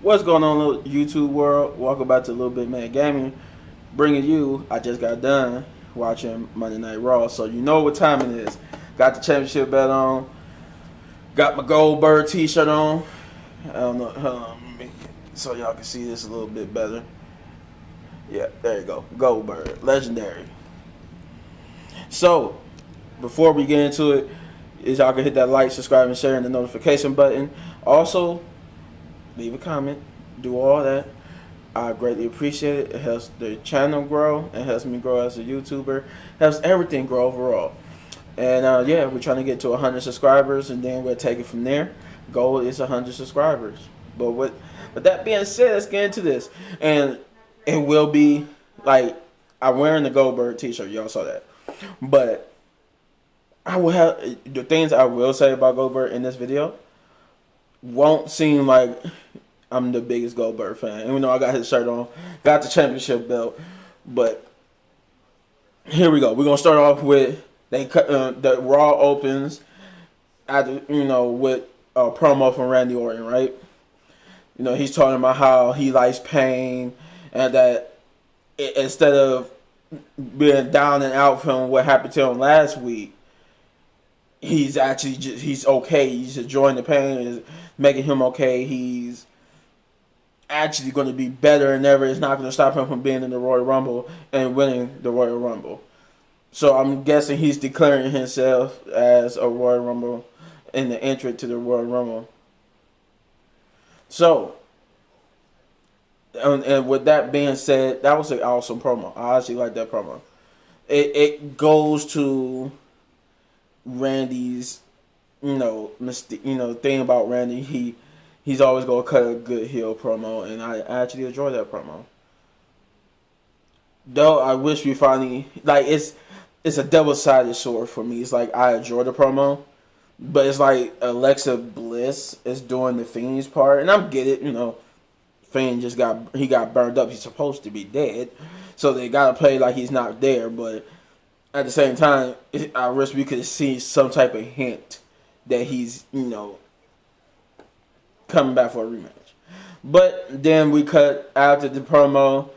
What's going on, little YouTube world? Welcome back to Little Big Man Gaming. Bringing you, I just got done watching Monday Night Raw, so you know what time it is. Got the championship belt on. Got my Goldberg t-shirt on. I don't know, so y'all can see this a little bit better. Yeah, there you go. Goldberg, legendary. So, before we get into it, is y'all can hit that like, subscribe, and share, and the notification button. Also, leave a comment, do all that. I greatly appreciate it. It helps the channel grow. It helps me grow as a YouTuber. Helps everything grow overall. And yeah, we're trying to get to 100 subscribers, and then we'll take it from there. Goal is 100 subscribers. But with that being said, let's get into this. And it will be like I'm wearing the Goldberg t-shirt. Y'all saw that. But I will have the things I will say about Goldberg in this video won't seem like I'm the biggest Goldberg fan. Even though I got his shirt on, got the championship belt. But here we go. We're gonna start off with the Raw opens after with a promo from Randy Orton, right? He's talking about how he likes pain and that instead of being down and out from what happened to him last week, he's actually he's okay. He's enjoying the pain. It's making him okay. He's actually going to be better than ever. It's not going to stop him from being in the Royal Rumble and winning the Royal Rumble. So I'm guessing he's declaring himself as a Royal Rumble in the entry to the Royal Rumble. So, and with that being said, that was an awesome promo. I actually like that promo. It goes to Randy's, thing about Randy. He's always gonna cut a good heel promo, and I actually enjoy that promo. Though I wish we finally it's a double-sided sword for me. It's like I enjoy the promo, but it's like Alexa Bliss is doing the Fiend's part, and I get it. Fiend got burned up. He's supposed to be dead, so they gotta play like he's not there. But at the same time, I wish we could see some type of hint that he's coming back for a rematch. But then we cut after the promo.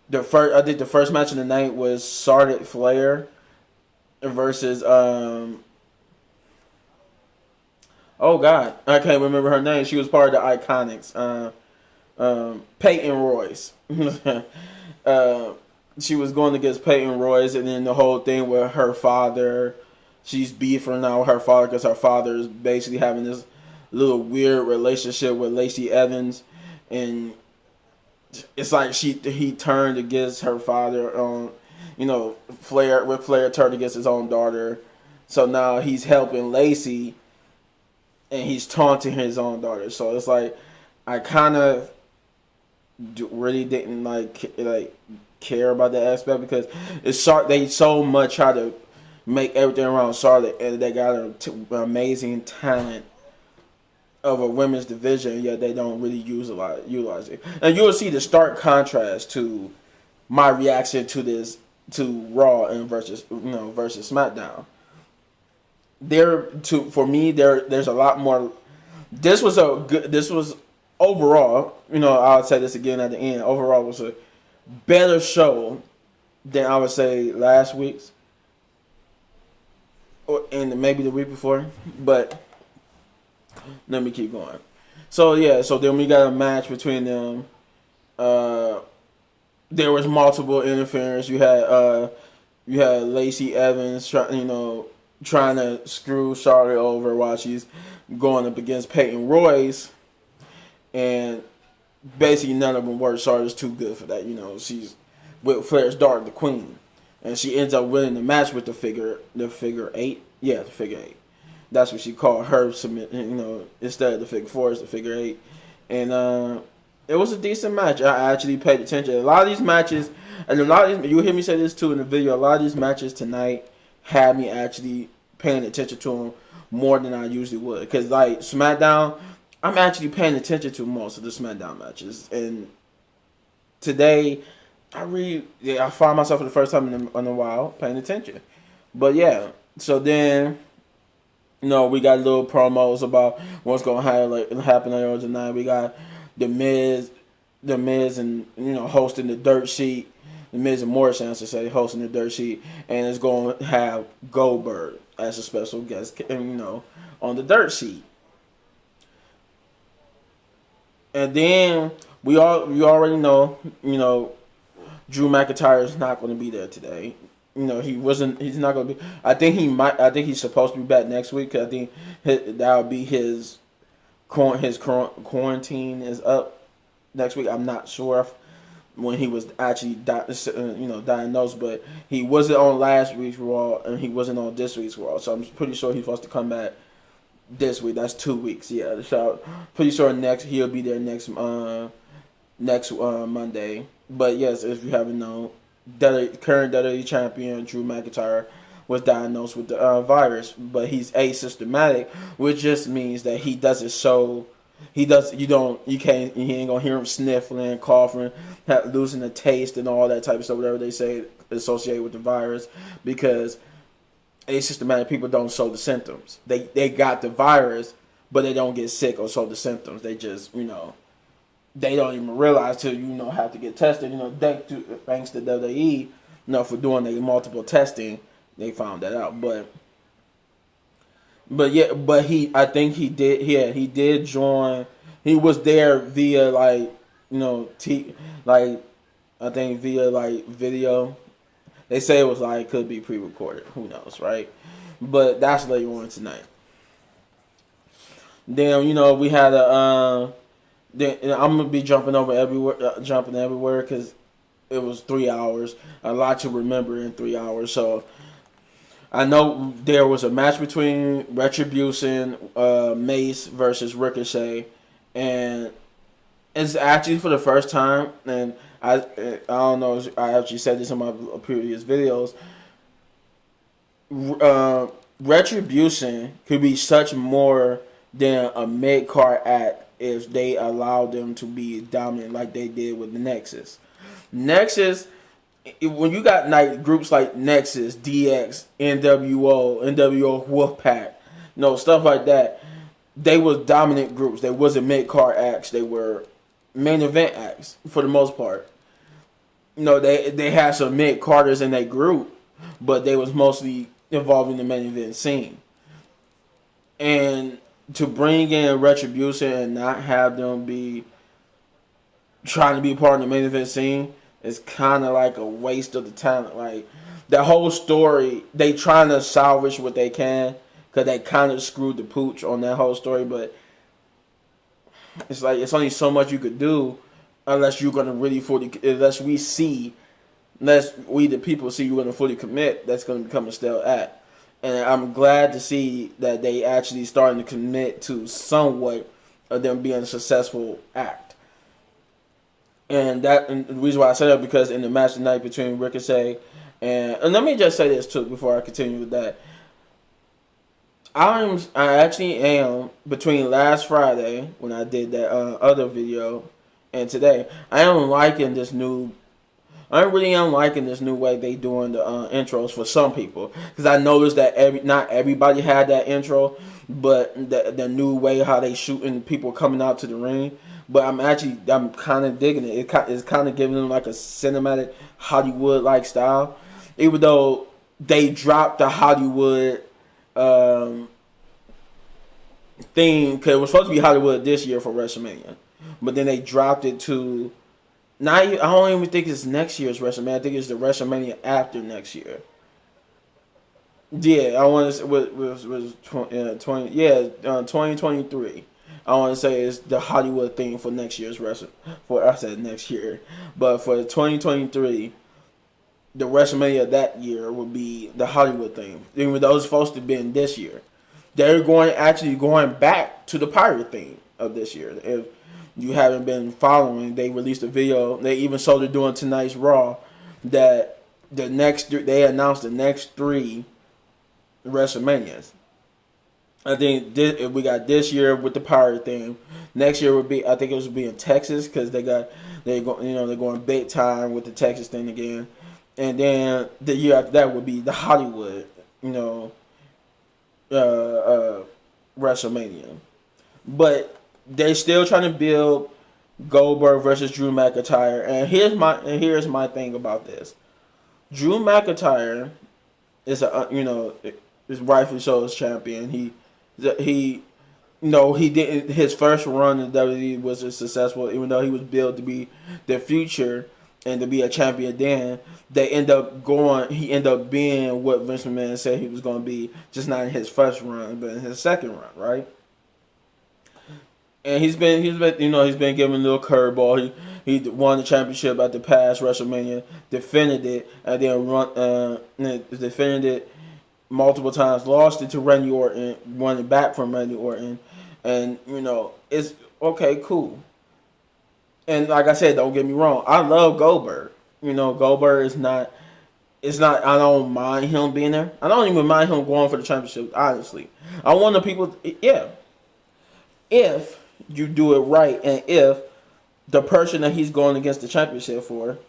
The first match of the night was Charlotte Flair versus oh god, I can't remember her name. She was part of the Iconics. Peyton Royce. She was going against Peyton Royce, and then the whole thing with her father. She's beefing now with her father because her father is basically having this little weird relationship with Lacey Evans, and it's like he turned against her father on, Flair turned against his own daughter, so now he's helping Lacey, and he's taunting his own daughter. So it's like I kind of really didn't like care about that aspect because they so much try to make everything around Charlotte, and they got an amazing talent of a women's division, yet they don't really utilize it. And you will see the stark contrast to my reaction to Raw and versus SmackDown. There's a lot more. This was overall, I'll say this again at the end. Overall, was a better show than I would say last week's, and maybe the week before, but. Let me keep going. So yeah, so then we got a match between them. There was multiple interference. You had Lacey Evans trying to screw Charlotte over while she's going up against Peyton Royce, and basically none of them work. Charlotte's too good for that. She's with Flair's daughter, the Queen, and she ends up winning the match with the figure eight. Yeah, the figure eight. That's what she called her submit. Instead of the figure four, it's the figure eight, and it was a decent match. I actually paid attention. A lot of these matches, and you'll hear me say this too in the video. A lot of these matches tonight had me actually paying attention to them more than I usually would. Because like SmackDown, I'm actually paying attention to most of the SmackDown matches, and today I find myself for the first time in a while paying attention. But yeah, so then. We got little promos about what's going to happen later tonight. We got the Miz, and hosting the Dirt Sheet, the Miz and Morrison, I should say, hosting the Dirt Sheet, and it's going to have Goldberg as a special guest, on the Dirt Sheet. And then we already know, Drew McIntyre is not going to be there today. He's not going to be. I think he's supposed to be back next week. Cause I think that'll be his quarantine is up next week. I'm not sure when he was actually diagnosed, but he wasn't on last week's Raw and he wasn't on this week's Raw. So I'm pretty sure he's supposed to come back this week. That's 2 weeks. Yeah, so pretty sure he'll be there next Monday. But yes, if you haven't known, current WWE champion Drew McIntyre was diagnosed with the virus, but he's asymptomatic, which just means that he doesn't show. He ain't gonna hear him sniffling, coughing, losing the taste, and all that type of stuff. Whatever they say associated with the virus, because asymptomatic people don't show the symptoms. They got the virus, but they don't get sick or show the symptoms. They just they don't even realize till have to get tested. Thanks to WWE, for doing their multiple testing, they found that out. I think he did. Yeah, he did join. He was there via I think via video. They say it was could be pre-recorded. Who knows, right? But that's later on tonight. Then we had a. Then I'm gonna be jumping everywhere because it was 3 hours. A lot to remember in 3 hours. So I know there was a match between Retribution, Mace versus Ricochet, and it's actually for the first time. And I don't know if I actually said this in my previous videos. Retribution could be such more than a mid-card act if they allowed them to be dominant like they did with the Nexus. Nexus, when you got groups like Nexus, DX, NWO Wolfpack, stuff like that, they was dominant groups. They wasn't mid-card acts. They were main event acts for the most part. They had some mid-carders in that group, but they was mostly involved in the main event scene. And to bring in Retribution and not have them be trying to be part of the main event scene is kind of like a waste of the talent. Like, the whole story, they trying to salvage what they can because they kind of screwed the pooch on that whole story. But it's it's only so much you could do unless you're going to really unless we the people see you're going to fully commit, that's going to become a stale act. And I'm glad to see that they actually starting to commit to somewhat of them being a successful act. And the reason why I say that, because in the match tonight between Ricochet and let me just say this too before I continue with that. I actually am, between last Friday when I did that other video and today, I am liking this new. I really am liking this new way they doing the intros for some people, because I noticed that not everybody had that intro, but the new way how they shooting people coming out to the ring. But I'm kind of digging it. It's kind of giving them like a cinematic Hollywood like style, even though they dropped the Hollywood theme, because it was supposed to be Hollywood this year for WrestleMania, but then they dropped it to. I don't even think it's next year's WrestleMania. I think it's the WrestleMania after next year. Yeah, I want to say was 2023. I want to say it's the Hollywood thing for next year's I said next year, but for 2023, the WrestleMania that year will be the Hollywood thing. Even though it's supposed to be in this year, they're going back to the pirate theme of this year. If you haven't been following, they released a video. They even showed it doing tonight's Raw that they announced the next 3 WrestleManias. I think we got this year with the pirate theme. Next year would be, I think it would be in Texas, because they're going big time with the Texas thing again. And then the year after that would be the Hollywood, WrestleMania. But they're still trying to build Goldberg versus Drew McIntyre. And here's my thing about this. Drew McIntyre is is rightfully so as champion. He no, he didn't. His first run in WWE was successful, even though he was billed to be the future and to be a champion. Then they end up going. He ended up being what Vince McMahon said he was going to be, just not in his first run, but in his second run, right? And he's been given a little curveball. He won the championship at the past WrestleMania, defended it, and then defended it multiple times, lost it to Randy Orton, won it back from Randy Orton, and it's okay, cool. And like I said, don't get me wrong, I love Goldberg. Goldberg is not. It's not. I don't mind him being there. I don't even mind him going for the championship. Honestly, I want the people. Yeah, if you do it right, and if the person that he's going against the championship for.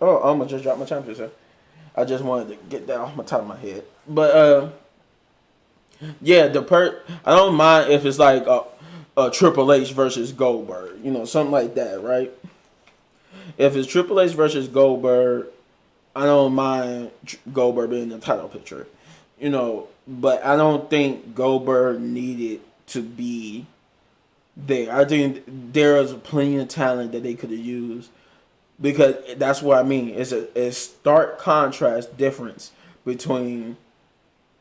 Oh, I'm gonna just drop my championship. I just wanted to get that off my top of my head. But yeah, I don't mind if it's like a Triple H versus Goldberg, something like that, right? If it's Triple H versus Goldberg, I don't mind Goldberg being in the title picture, but I don't think Goldberg needed to be there. I think there is plenty of talent that they could have used. Because that's what I mean. It's a stark contrast difference between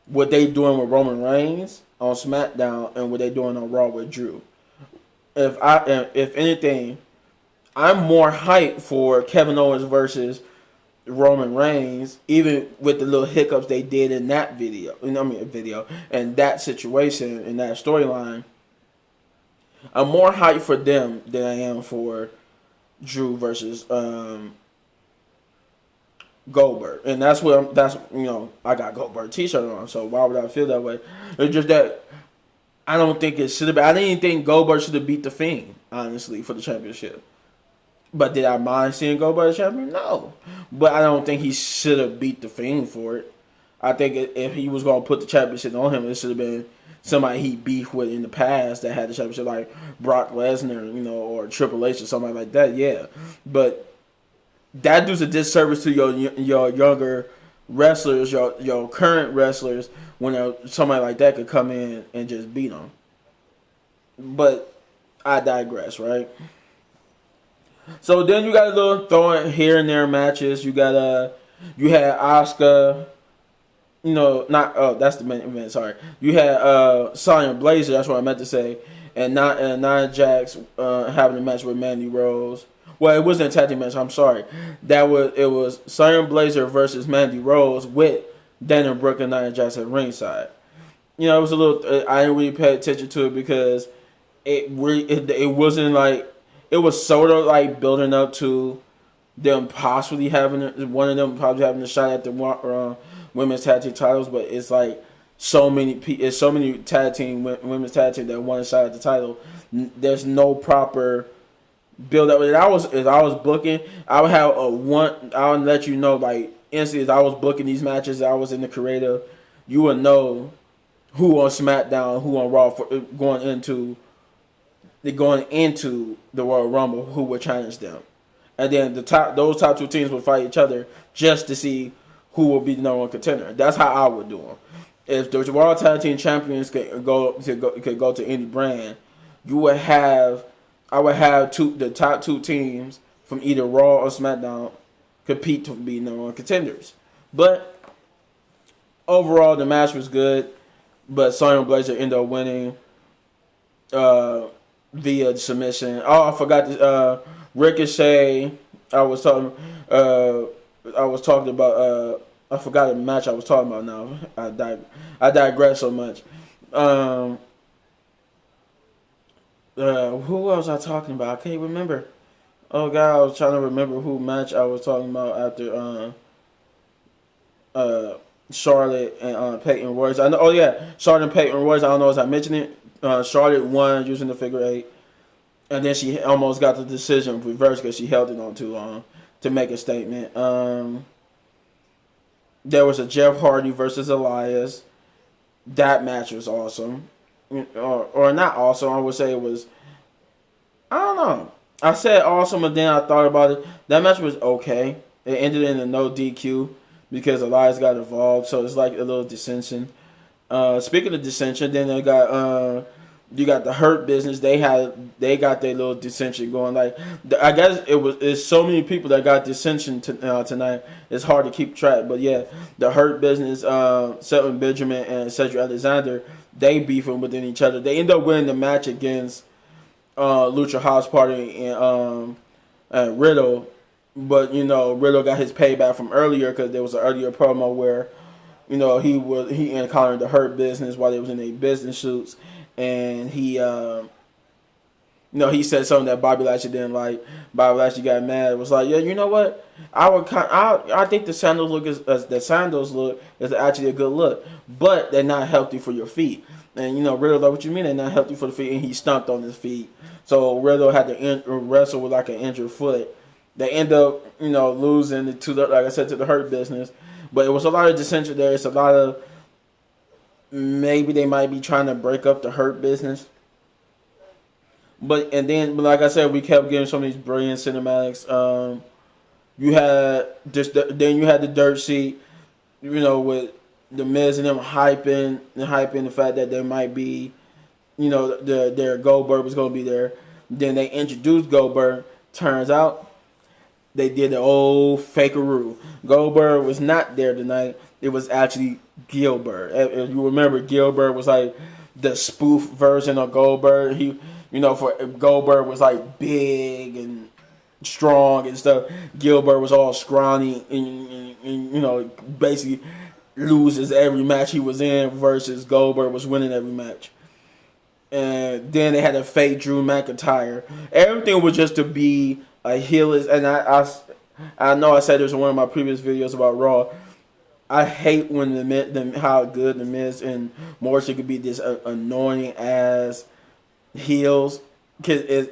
what they doing with Roman Reigns on SmackDown and what they doing on Raw with Drew. If anything, I'm more hyped for Kevin Owens versus Roman Reigns, even with the little hiccups they did in that video. And that situation in that storyline. I'm more hyped for them than I am for Drew versus Goldberg, and that's I got Goldberg t-shirt on, so why would I feel that way? It's just that I don't think it should have been. I didn't think Goldberg should have beat the Fiend, honestly, for the championship. But did I mind seeing Goldberg as champion? No, but I don't think he should have beat the Fiend for it. I think if he was going to put the championship on him, it should have been somebody he beefed with in the past that had the championship, like Brock Lesnar, or Triple H or somebody like that. Yeah, but that does a disservice to your younger wrestlers, your current wrestlers, when somebody like that could come in and just beat them. But I digress, right? So then you got a little throwing here and there matches. You had Asuka. That's the main event. Sorry, you had Sonya Blazer. That's what I meant to say, and Nia Jax having a match with Mandy Rose. Well, it wasn't a tag team match. I'm sorry. It was Sonya Blazer versus Mandy Rose with Dana Brooke and Nia Jax at ringside. It was a little. I didn't really pay attention to it because it wasn't like it was sort of like building up to them possibly having one of them probably having a shot at the women's tag team titles, but it's like so many tag team women's tag team that want a shot at the title. There's no proper build up. If I was booking, I would have I would let you know, like, instantly as I was booking these matches, I was in the creative, you would know who on SmackDown, who on Raw for going into the Royal Rumble, who would challenge them. And then those top two teams would fight each other just to see who will be the number one contender. That's how I would do them. If the World Tag Team Champions could go to any brand, I would have the top two teams from either Raw or SmackDown compete to be number one contenders. But overall, the match was good. But Sonya Blazer ended up winning via submission. Oh, I forgot this. Ricochet. I was talking about. I forgot the match I was talking about now. I digress so much. Who was I talking about? I can't remember. Oh God, I was trying to remember who match I was talking about after Charlotte and Peyton Royce. I know. Oh yeah, Charlotte and Peyton Royce. I don't know if I mentioned it. Charlotte won using the figure eight, and then she almost got the decision reversed because she held it on too long to make a statement. There was a Jeff Hardy versus Elias. That match was awesome, or not awesome. I would say it was. I don't know. I said awesome, but then I thought about it. That match was okay. It ended in a no DQ because Elias got involved, so it's like a little dissension. Speaking of dissension, then they got you got the Hurt Business. They got their little dissension going. Like I guess it's so many people that got dissension tonight. It's hard to keep track. But yeah, the Hurt Business, Shelton Benjamin and Cedric Alexander, they beefing within each other. They end up winning the match against Lucha House Party and Riddle. But Riddle got his payback from earlier because there was an earlier promo where he encountered the Hurt Business while they was in their business suits, and he he said something that Bobby Lashley didn't like. Bobby Lashley got mad. It was like, yeah, you know what? I think the sandals look is actually a good look, but they're not healthy for your feet. And Riddle like, what you mean they're not healthy for the feet? And he stomped on his feet. So Riddle had to wrestle with like an injured foot. They end up losing to the Hurt Business. But it was a lot of dissension there. It's a lot of maybe they might be trying to break up the Hurt Business. But like I said, we kept getting some of these brilliant cinematics. You had then you had the dirt sheet, with the Miz and them hyping the fact that there might be, their Goldberg was going to be there. Then they introduced Goldberg. Turns out they did the old fakeroo. Goldberg was not there tonight. It was actually Gilbert. If you remember, Gilbert was like the spoof version of Goldberg. For Goldberg was like big and strong and stuff. Gilbert was all scrawny and basically loses every match he was in versus Goldberg was winning every match. And then they had a fake Drew McIntyre. Everything was just to be a heel. And I know I said this in one of my previous videos about Raw. I hate when how good the Miz and Morrissey could be this annoying ass heels. Cause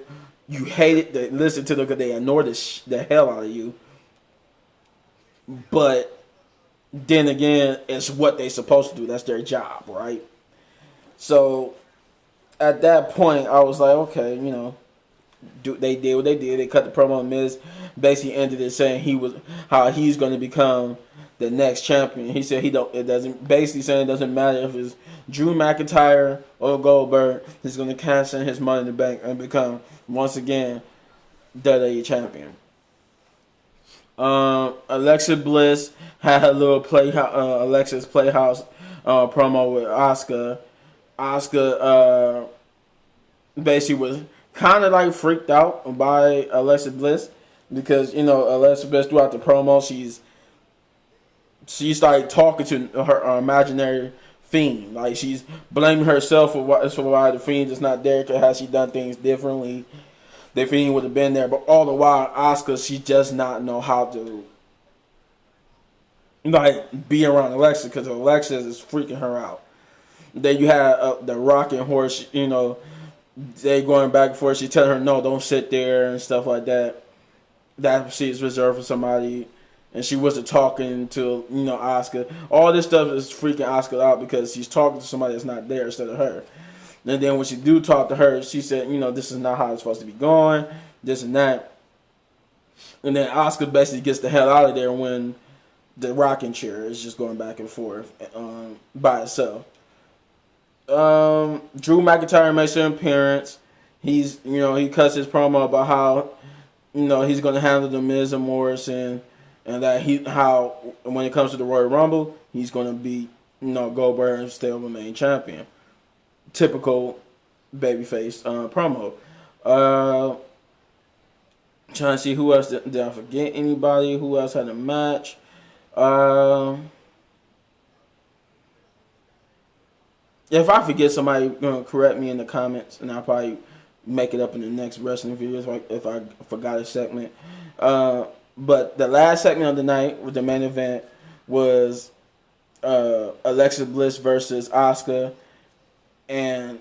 you hate it to listen to them because they annoy the hell out of you. But then again, it's what they're supposed to do. That's their job, right? So at that point, I was like, okay, they did what they did. They cut the promo on Miz. Basically ended it saying he's going to become the next champion. He said it doesn't matter if it's Drew McIntyre or Goldberg. He's going to cash in his Money in the Bank and become once again WWE champion. Alexa Bliss had her little Alexa's Playhouse promo with Asuka. Asuka basically was kind of like freaked out by Alexa Bliss because Alexa Bliss throughout the promo she started talking to her imaginary Fiend. Like she's blaming herself for why the Fiend is not there because had she done things differently, the Fiend would have been there. But all the while, Asuka, she does not know how to be around Alexa because Alexa is freaking her out. Then you had the Rocking Horse, they going back and forth. She telling her, no, don't sit there and stuff like that. That seat is reserved for somebody. And she wasn't talking to, Asuka. All this stuff is freaking Asuka out because she's talking to somebody that's not there instead of her. And then when she do talk to her, she said, this is not how it's supposed to be going, this and that. And then Asuka basically gets the hell out of there when the rocking chair is just going back and forth by itself. Drew McIntyre makes an appearance. He's, he cuts his promo about how, he's going to handle the Miz and Morrison, and that how when it comes to the Royal Rumble, he's going to beat, Goldberg and still remain champion. Typical babyface promo. Trying to see who else did I forget anybody? Who else had a match? If I forget somebody, correct me in the comments, and I'll probably make it up in the next wrestling videos if I forgot a segment. But the last segment of the night with the main event was Alexa Bliss versus Asuka, and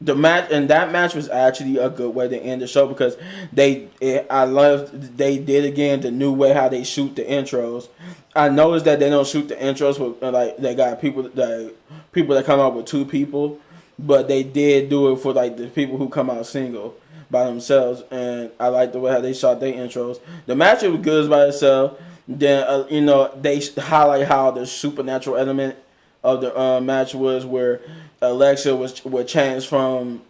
that match was actually a good way to end the show because they did again the new way how they shoot the intros. I noticed that they don't shoot the intros with they got people that come out with two people, but they did do it for the people who come out single. by themselves, and I like the way how they shot their intros. The matchup was good by itself. Then they highlight how the supernatural element of the match was, where Alexa would change from,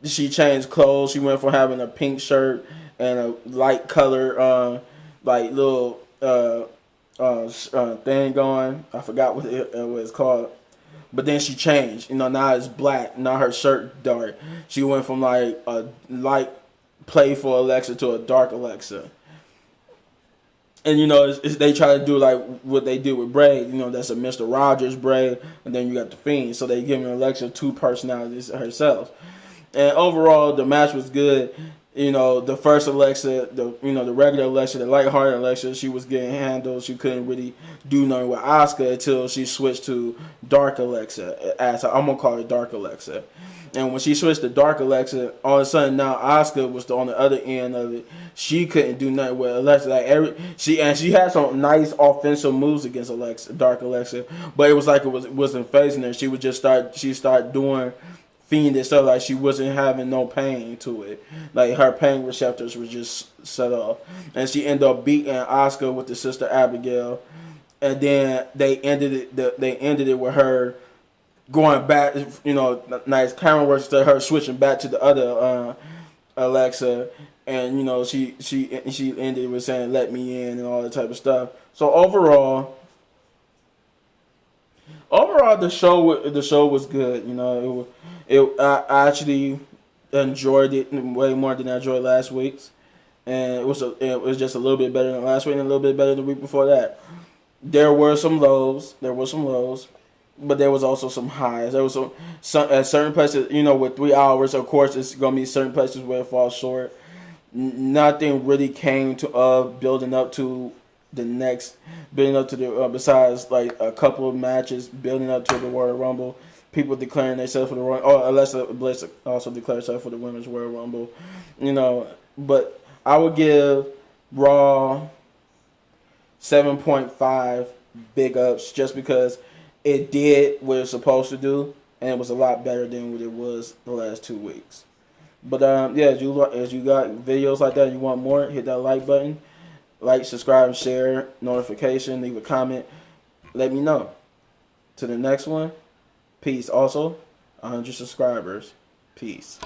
she changed clothes. She went from having a pink shirt and a light color like little thing going. I forgot what it's called. But then she changed. Now it's black. Now her shirt dark. She went from like a light, playful Alexa to a dark Alexa. And they try to do like what they do with Bray. That's a Mr. Rogers Bray, and then you got the Fiend. So they giving Alexa two personalities herself. And overall, the match was good. The first Alexa, the regular Alexa, the lighthearted Alexa, she was getting handled. She couldn't really do nothing with Asuka until she switched to Dark Alexa. I'm gonna call her Dark Alexa. And when she switched to Dark Alexa, all of a sudden now Asuka was on the other end of it. She couldn't do nothing with Alexa. Like she had some nice offensive moves against Dark Alexa, but it was like it wasn't phasing her. She started doing fiendish stuff, like she wasn't having no pain to it. Like her pain receptors were just set off, and she ended up beating Asuka with the Sister Abigail, and then they ended it with her going back. Nice camera work to her switching back to the other Alexa, and she ended with saying "let me in" and all that type of stuff. So overall, the show was good. I actually enjoyed it way more than I enjoyed last week's, and it was just a little bit better than last week and a little bit better than the week before that. There were some lows, but there was also some highs. There was some at certain places. With 3 hours, of course, it's gonna be certain places where it falls short. Nothing really came to building up to the besides like a couple of matches building up to the Royal Rumble. People declaring themselves for the Royal, or Alexa Bliss also declared herself for the Women's Royal Rumble. But I would give Raw 7.5 big ups just because it did what it was supposed to do, and it was a lot better than what it was the last 2 weeks. But as you got videos like that and you want more, hit that like button. Like, subscribe, share, notification, leave a comment. Let me know. To the next one, peace. Also, 100 subscribers. Peace.